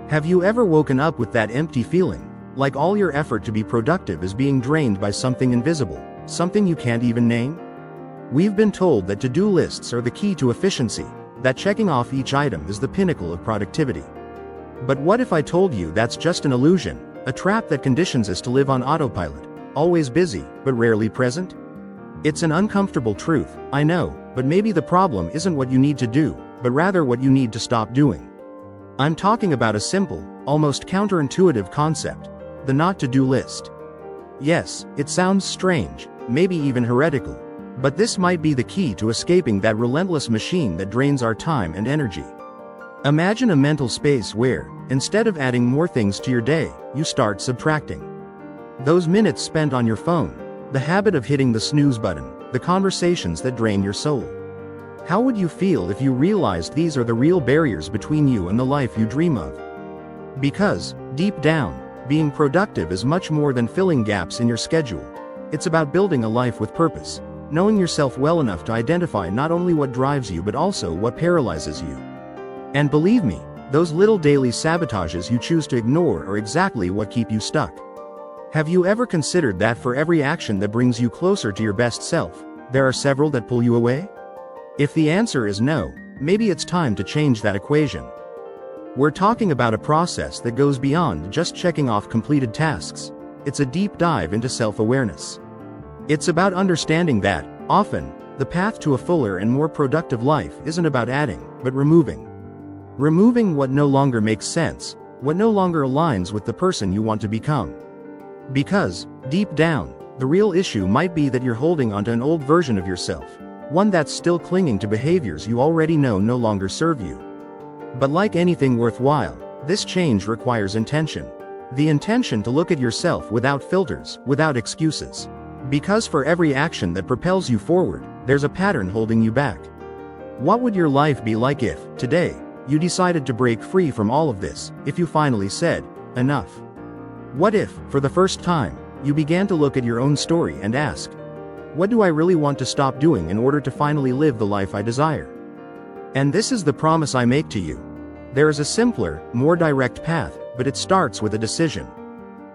Have you ever woken up with that empty feeling, like all your effort to be productive is being drained by something invisible, something you can't even name? We've been told that to-do lists are the key to efficiency, that checking off each item is the pinnacle of productivity. But what if I told you that's just an illusion, a trap that conditions us to live on autopilot, always busy, but rarely present? It's an uncomfortable truth, I know, but maybe the problem isn't what you need to do, but rather what you need to stop doing. I'm talking about a simple, almost counterintuitive concept, the not-to-do list. Yes, it sounds strange, maybe even heretical, but this might be the key to escaping that relentless machine that drains our time and energy. Imagine a mental space where, instead of adding more things to your day, you start subtracting. Those minutes spent on your phone, the habit of hitting the snooze button, the conversations that drain your soul. How would you feel if you realized these are the real barriers between you and the life you dream of? Because, deep down, being productive is much more than filling gaps in your schedule. It's about building a life with purpose, knowing yourself well enough to identify not only what drives you but also what paralyzes you. And believe me, those little daily sabotages you choose to ignore are exactly what keep you stuck. Have you ever considered that for every action that brings you closer to your best self, there are several that pull you away? If the answer is no, maybe it's time to change that equation. We're talking about a process that goes beyond just checking off completed tasks. It's a deep dive into self-awareness. It's about understanding that, often, the path to a fuller and more productive life isn't about adding, but removing. Removing what no longer makes sense, what no longer aligns with the person you want to become. Because, deep down, the real issue might be that you're holding onto an old version of yourself, one that's still clinging to behaviors you already know no longer serve you. But like anything worthwhile, this change requires intention. The intention to look at yourself without filters, without excuses. Because for every action that propels you forward, there's a pattern holding you back. What would your life be like if, today, you decided to break free from all of this, if you finally said, enough? What if, for the first time, you began to look at your own story and ask, what do I really want to stop doing in order to finally live the life I desire? And this is the promise I make to you. There is a simpler, more direct path, but it starts with a decision.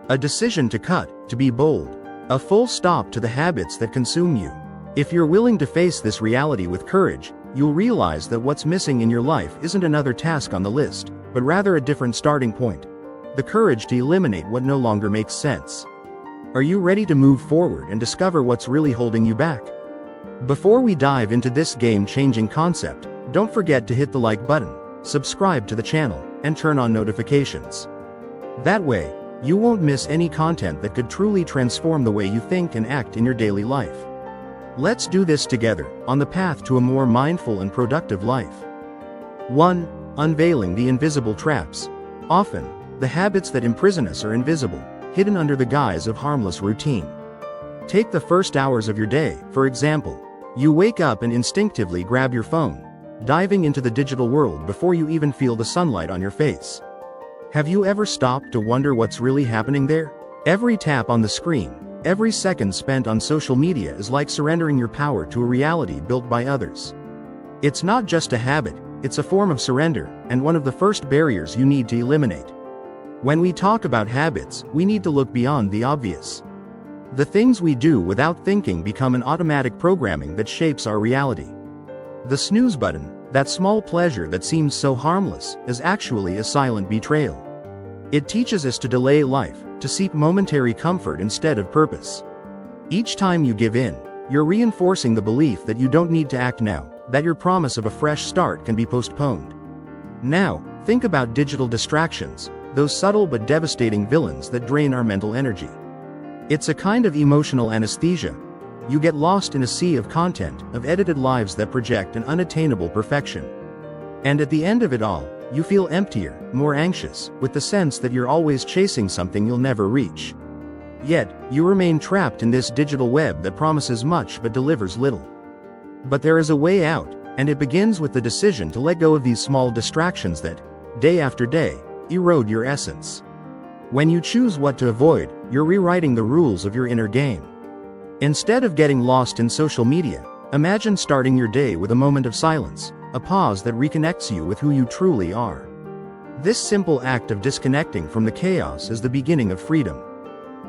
A decision to cut, to be bold. A full stop to the habits that consume you. If you're willing to face this reality with courage, you'll realize that what's missing in your life isn't another task on the list, but rather a different starting point. The courage to eliminate what no longer makes sense. Are you ready to move forward and discover what's really holding you back? Before we dive into this game-changing concept, don't forget to hit the like button, subscribe to the channel, and turn on notifications. That way, you won't miss any content that could truly transform the way you think and act in your daily life. Let's do this together, on the path to a more mindful and productive life. 1. Unveiling the invisible traps. Often, the habits that imprison us are invisible, hidden under the guise of harmless routine. Take the first hours of your day, for example. You wake up and instinctively grab your phone, diving into the digital world before you even feel the sunlight on your face. Have you ever stopped to wonder what's really happening there? Every tap on the screen, every second spent on social media is like surrendering your power to a reality built by others. It's not just a habit, it's a form of surrender, and one of the first barriers you need to eliminate. When we talk about habits, we need to look beyond the obvious. The things we do without thinking become an automatic programming that shapes our reality. The snooze button, that small pleasure that seems so harmless, is actually a silent betrayal. It teaches us to delay life, to seek momentary comfort instead of purpose. Each time you give in, you're reinforcing the belief that you don't need to act now, that your promise of a fresh start can be postponed. Now, think about digital distractions, those subtle but devastating villains that drain our mental energy. It's a kind of emotional anesthesia. You get lost in a sea of content, of edited lives that project an unattainable perfection. And at the end of it all, you feel emptier, more anxious, with the sense that you're always chasing something you'll never reach. Yet, you remain trapped in this digital web that promises much but delivers little. But there is a way out, and it begins with the decision to let go of these small distractions that, day after day, erode your essence. When you choose what to avoid, you're rewriting the rules of your inner game. Instead of getting lost in social media, imagine starting your day with a moment of silence, a pause that reconnects you with who you truly are. This simple act of disconnecting from the chaos is the beginning of freedom.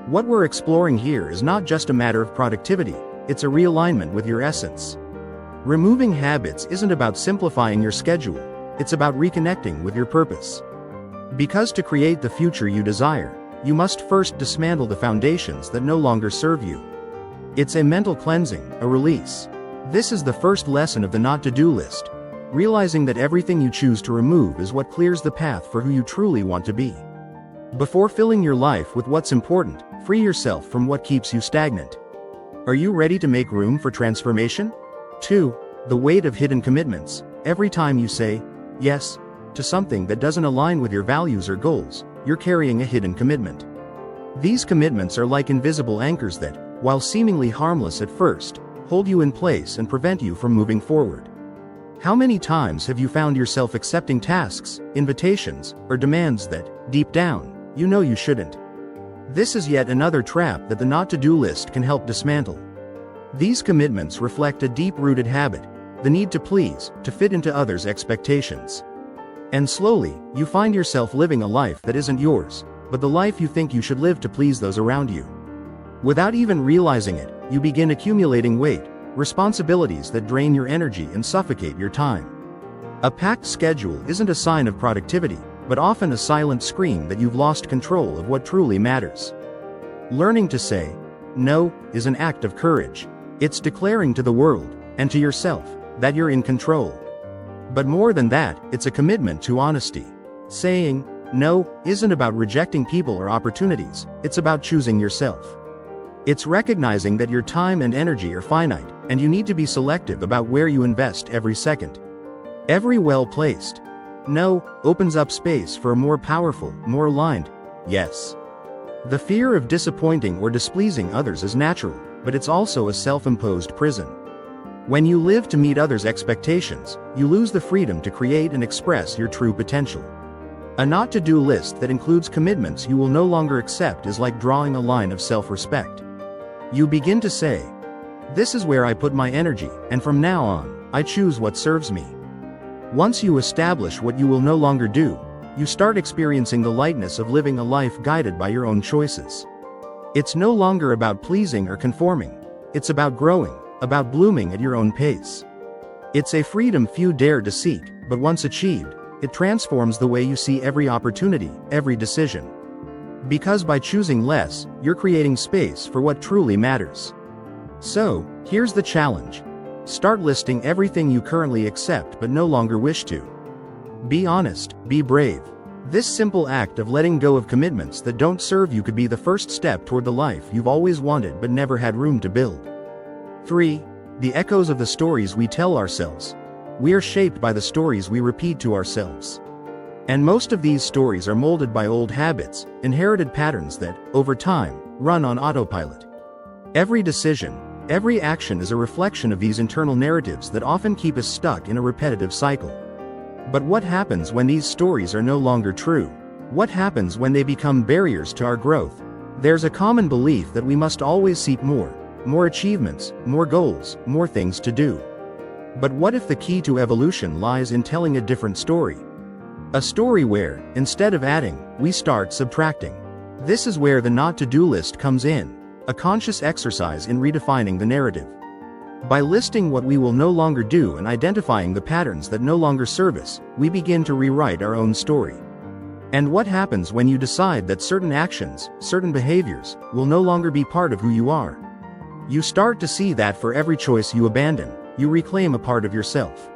What we're exploring here is not just a matter of productivity, it's a realignment with your essence. Removing habits isn't about simplifying your schedule, it's about reconnecting with your purpose. Because to create the future you desire, you must first dismantle the foundations that no longer serve you. It's a mental cleansing, a release. This is the first lesson of the not-to-do list, realizing that everything you choose to remove is what clears the path for who you truly want to be. Before filling your life with what's important, free yourself from what keeps you stagnant. Are you ready to make room for transformation? 2. The weight of hidden commitments. Every time you say yes to something that doesn't align with your values or goals, you're carrying a hidden commitment. These commitments are like invisible anchors that, while seemingly harmless at first, hold you in place and prevent you from moving forward. How many times have you found yourself accepting tasks, invitations, or demands that, deep down, you know you shouldn't? This is yet another trap that the not-to-do list can help dismantle. These commitments reflect a deep-rooted habit, the need to please, to fit into others' expectations. And slowly, you find yourself living a life that isn't yours, but the life you think you should live to please those around you. Without even realizing it, you begin accumulating weight, responsibilities that drain your energy and suffocate your time. A packed schedule isn't a sign of productivity, but often a silent scream that you've lost control of what truly matters. Learning to say no is an act of courage. It's declaring to the world, and to yourself, that you're in control. But more than that, it's a commitment to honesty. Saying no isn't about rejecting people or opportunities, it's about choosing yourself. It's recognizing that your time and energy are finite, and you need to be selective about where you invest every second. Every well-placed no opens up space for a more powerful, more aligned yes. The fear of disappointing or displeasing others is natural, but it's also a self-imposed prison. When you live to meet others' expectations, you lose the freedom to create and express your true potential. A not-to-do list that includes commitments you will no longer accept is like drawing a line of self-respect. You begin to say, "This is where I put my energy, and from now on, I choose what serves me." Once you establish what you will no longer do, you start experiencing the lightness of living a life guided by your own choices. It's no longer about pleasing or conforming. It's about growing, about blooming at your own pace. It's a freedom few dare to seek, but once achieved, it transforms the way you see every opportunity, every decision. Because by choosing less, you're creating space for what truly matters. So, here's the challenge. Start listing everything you currently accept but no longer wish to. Be honest, be brave. This simple act of letting go of commitments that don't serve you could be the first step toward the life you've always wanted but never had room to build. 3. The echoes of the stories we tell ourselves. We are shaped by the stories we repeat to ourselves. And most of these stories are molded by old habits, inherited patterns that, over time, run on autopilot. Every decision, every action is a reflection of these internal narratives that often keep us stuck in a repetitive cycle. But what happens when these stories are no longer true? What happens when they become barriers to our growth? There's a common belief that we must always seek more achievements, more goals, more things to do. But what if the key to evolution lies in telling a different story? A story where, instead of adding, we start subtracting. This is where the not-to-do list comes in, a conscious exercise in redefining the narrative. By listing what we will no longer do and identifying the patterns that no longer serve us, we begin to rewrite our own story. And what happens when you decide that certain actions, certain behaviors, will no longer be part of who you are? You start to see that for every choice you abandon, you reclaim a part of yourself.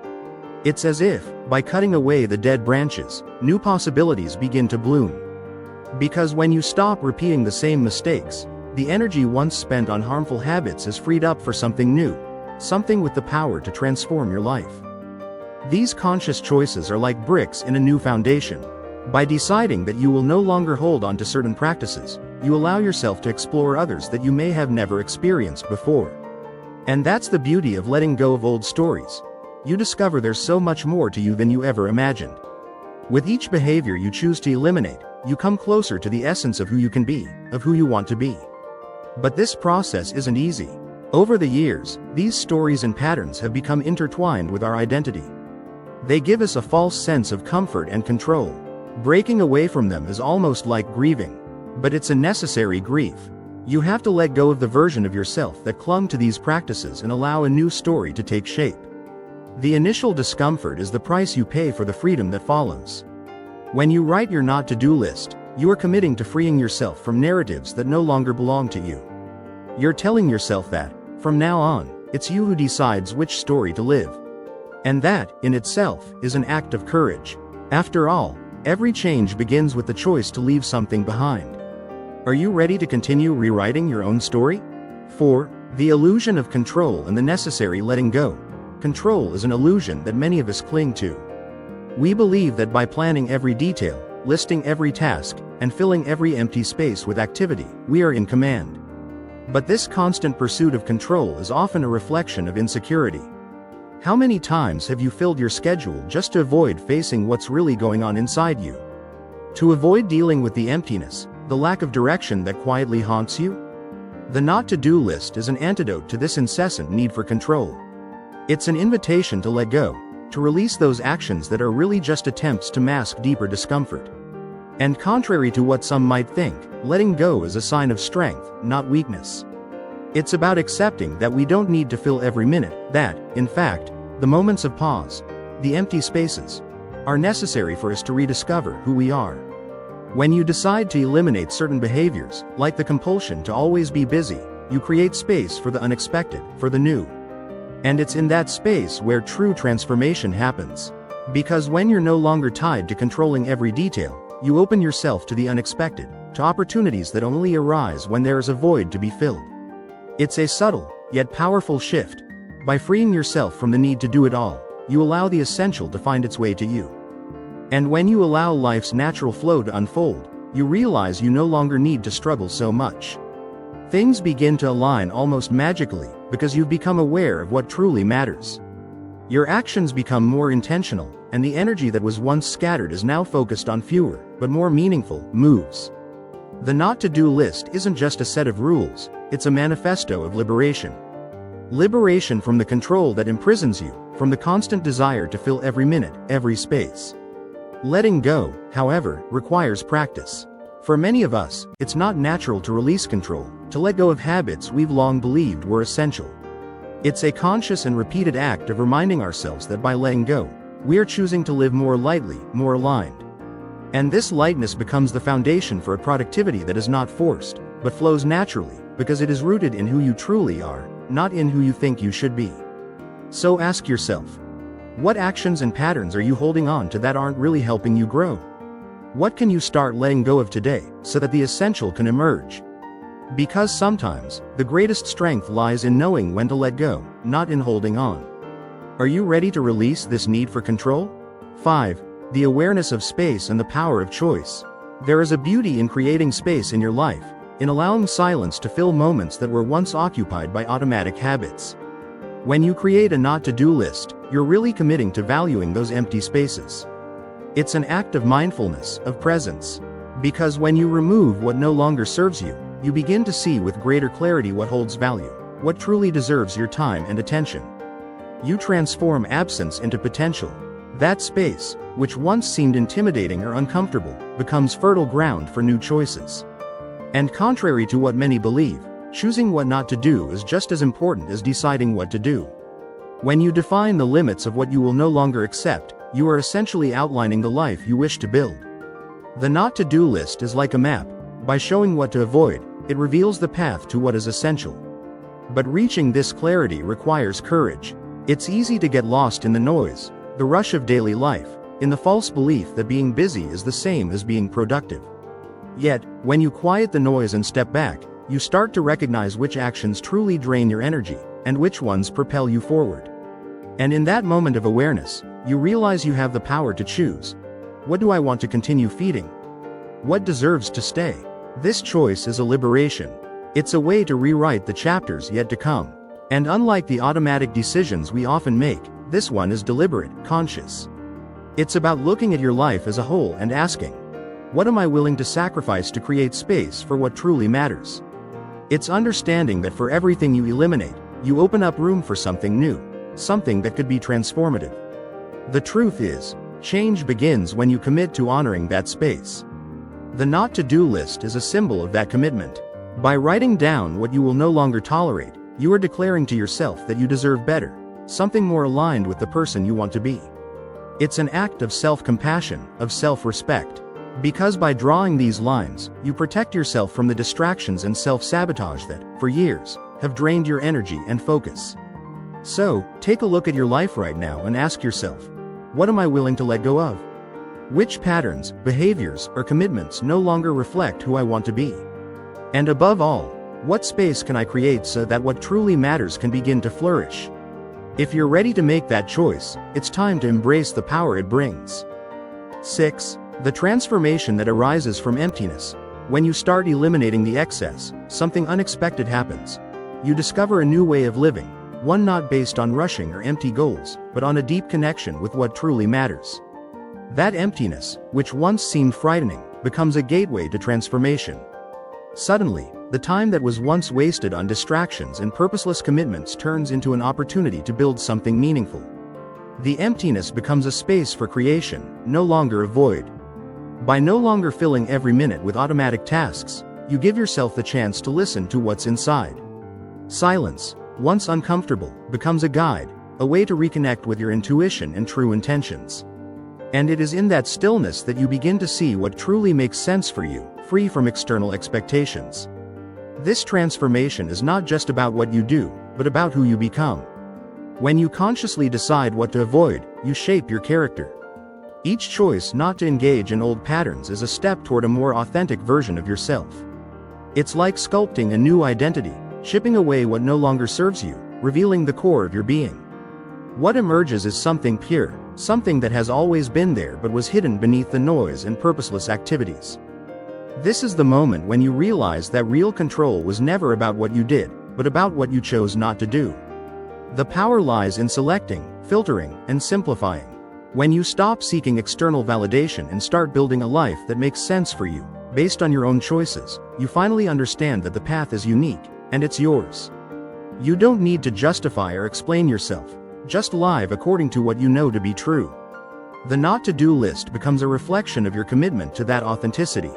It's as if, by cutting away the dead branches, new possibilities begin to bloom. Because when you stop repeating the same mistakes, the energy once spent on harmful habits is freed up for something new, something with the power to transform your life. These conscious choices are like bricks in a new foundation. By deciding that you will no longer hold on to certain practices, you allow yourself to explore others that you may have never experienced before. And that's the beauty of letting go of old stories. You discover there's so much more to you than you ever imagined. With each behavior you choose to eliminate, you come closer to the essence of who you can be, of who you want to be. But this process isn't easy. Over the years, these stories and patterns have become intertwined with our identity. They give us a false sense of comfort and control. Breaking away from them is almost like grieving. But it's a necessary grief. You have to let go of the version of yourself that clung to these practices and allow a new story to take shape. The initial discomfort is the price you pay for the freedom that follows. When you write your not to-do list, you are committing to freeing yourself from narratives that no longer belong to you. You're telling yourself that, from now on, it's you who decides which story to live. And that, in itself, is an act of courage. After all, every change begins with the choice to leave something behind. Are you ready to continue rewriting your own story? 4. The illusion of control and the necessary letting go. Control is an illusion that many of us cling to. We believe that by planning every detail, listing every task, and filling every empty space with activity, we are in command. But this constant pursuit of control is often a reflection of insecurity. How many times have you filled your schedule just to avoid facing what's really going on inside you? To avoid dealing with the emptiness, the lack of direction that quietly haunts you? The not-to-do list is an antidote to this incessant need for control. It's an invitation to let go, to release those actions that are really just attempts to mask deeper discomfort. And contrary to what some might think, letting go is a sign of strength, not weakness. It's about accepting that we don't need to fill every minute, that, in fact, the moments of pause, the empty spaces, are necessary for us to rediscover who we are. When you decide to eliminate certain behaviors, like the compulsion to always be busy, you create space for the unexpected, for the new. And it's in that space where true transformation happens. Because when you're no longer tied to controlling every detail, you open yourself to the unexpected, to opportunities that only arise when there is a void to be filled. It's a subtle, yet powerful shift. By freeing yourself from the need to do it all, you allow the essential to find its way to you. And when you allow life's natural flow to unfold, you realize you no longer need to struggle so much. Things begin to align almost magically, because you've become aware of what truly matters. Your actions become more intentional, and the energy that was once scattered is now focused on fewer, but more meaningful, moves. The not-to-do list isn't just a set of rules, it's a manifesto of liberation. Liberation from the control that imprisons you, from the constant desire to fill every minute, every space. Letting go, however, requires practice. For many of us, it's not natural to release control, to let go of habits we've long believed were essential. It's a conscious and repeated act of reminding ourselves that by letting go, we are choosing to live more lightly, more aligned. And this lightness becomes the foundation for a productivity that is not forced, but flows naturally, because it is rooted in who you truly are, not in who you think you should be. So ask yourself, what actions and patterns are you holding on to that aren't really helping you grow? What can you start letting go of today, so that the essential can emerge? Because sometimes, the greatest strength lies in knowing when to let go, not in holding on. Are you ready to release this need for control? 5. The awareness of space and the power of choice. There is a beauty in creating space in your life, in allowing silence to fill moments that were once occupied by automatic habits. When you create a not-to-do list, you're really committing to valuing those empty spaces. It's an act of mindfulness, of presence. Because when you remove what no longer serves you, you begin to see with greater clarity what holds value, what truly deserves your time and attention. You transform absence into potential. That space, which once seemed intimidating or uncomfortable, becomes fertile ground for new choices. And contrary to what many believe, choosing what not to do is just as important as deciding what to do. When you define the limits of what you will no longer accept, you are essentially outlining the life you wish to build. The not-to-do list is like a map. By showing what to avoid, it reveals the path to what is essential. But reaching this clarity requires courage. It's easy to get lost in the noise, the rush of daily life, in the false belief that being busy is the same as being productive. Yet, when you quiet the noise and step back, you start to recognize which actions truly drain your energy, and which ones propel you forward. And in that moment of awareness, you realize you have the power to choose. What do I want to continue feeding? What deserves to stay? This choice is a liberation. It's a way to rewrite the chapters yet to come. And unlike the automatic decisions we often make, this one is deliberate, conscious. It's about looking at your life as a whole and asking, what am I willing to sacrifice to create space for what truly matters? It's understanding that for everything you eliminate, you open up room for something new, something that could be transformative. The truth is, Change begins when you commit to honoring that space. The not-to-do list is a symbol of that commitment. By writing down what you will no longer tolerate, you are declaring to yourself that you deserve better, something more aligned with the person you want to be. It's an act of self-compassion, of self-respect. Because by drawing these lines, you protect yourself from the distractions and self-sabotage that, for years, have drained your energy and focus. So, take a look at your life right now and ask yourself, what am I willing to let go of? Which patterns, behaviors, or commitments no longer reflect who I want to be? And above all, what space can I create so that what truly matters can begin to flourish? If you're ready to make that choice, it's time to embrace the power it brings. 6. The transformation that arises from emptiness. When you start eliminating the excess, something unexpected happens. You discover a new way of living, one not based on rushing or empty goals, but on a deep connection with what truly matters. That emptiness, which once seemed frightening, becomes a gateway to transformation. Suddenly, the time that was once wasted on distractions and purposeless commitments turns into an opportunity to build something meaningful. The emptiness becomes a space for creation, no longer a void. By no longer filling every minute with automatic tasks, you give yourself the chance to listen to what's inside. Silence, once uncomfortable, becomes a guide, a way to reconnect with your intuition and true intentions. And it is in that stillness that you begin to see what truly makes sense for you, free from external expectations. This transformation is not just about what you do, but about who you become. When you consciously decide what to avoid, you shape your character. Each choice not to engage in old patterns is a step toward a more authentic version of yourself. It's like sculpting a new identity, chipping away what no longer serves you, revealing the core of your being. What emerges is something pure, something that has always been there but was hidden beneath the noise and purposeless activities. This is the moment when you realize that real control was never about what you did, but about what you chose not to do. The power lies in selecting, filtering, and simplifying. When you stop seeking external validation and start building a life that makes sense for you, based on your own choices, you finally understand that the path is unique, and it's yours. You don't need to justify or explain yourself, just live according to what you know to be true. The not-to-do list becomes a reflection of your commitment to that authenticity.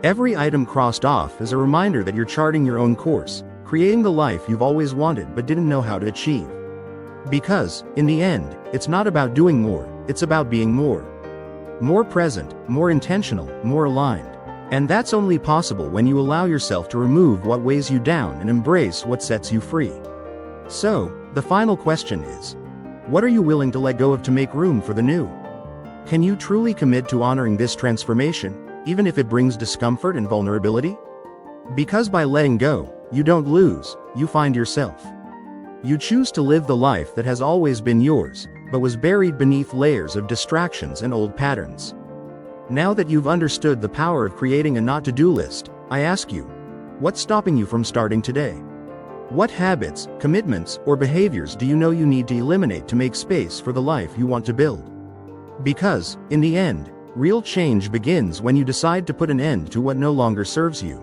Every item crossed off is a reminder that you're charting your own course, creating the life you've always wanted but didn't know how to achieve. Because, in the end, it's not about doing more, it's about being more. More present, more intentional, more aligned. And that's only possible when you allow yourself to remove what weighs you down and embrace what sets you free. So, the final question is, what are you willing to let go of to make room for the new? Can you truly commit to honoring this transformation, even if it brings discomfort and vulnerability? Because by letting go, you don't lose, you find yourself. You choose to live the life that has always been yours, but was buried beneath layers of distractions and old patterns. Now that you've understood the power of creating a not-to-do list, I ask you, what's stopping you from starting today? What habits, commitments, or behaviors do you know you need to eliminate to make space for the life you want to build? Because, in the end, real change begins when you decide to put an end to what no longer serves you.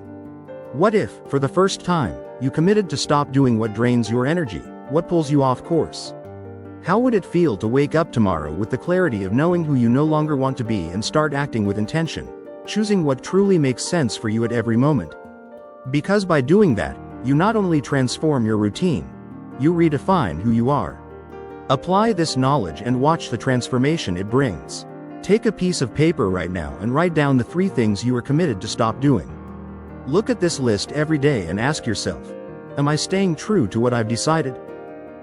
What if, for the first time, you committed to stop doing what drains your energy, what pulls you off course? How would it feel to wake up tomorrow with the clarity of knowing who you no longer want to be and start acting with intention, choosing what truly makes sense for you at every moment? Because by doing that, you not only transform your routine, you redefine who you are. Apply this knowledge and watch the transformation it brings. Take a piece of paper right now and write down the 3 things you are committed to stop doing. Look at this list every day and ask yourself, am I staying true to what I've decided?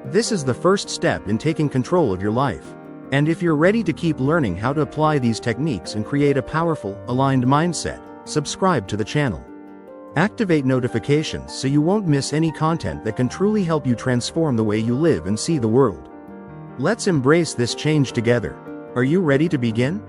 This is the first step in taking control of your life. And if you're ready to keep learning how to apply these techniques and create a powerful, aligned mindset, subscribe to the channel. Activate notifications so you won't miss any content that can truly help you transform the way you live and see the world. Let's embrace this change together. Are you ready to begin?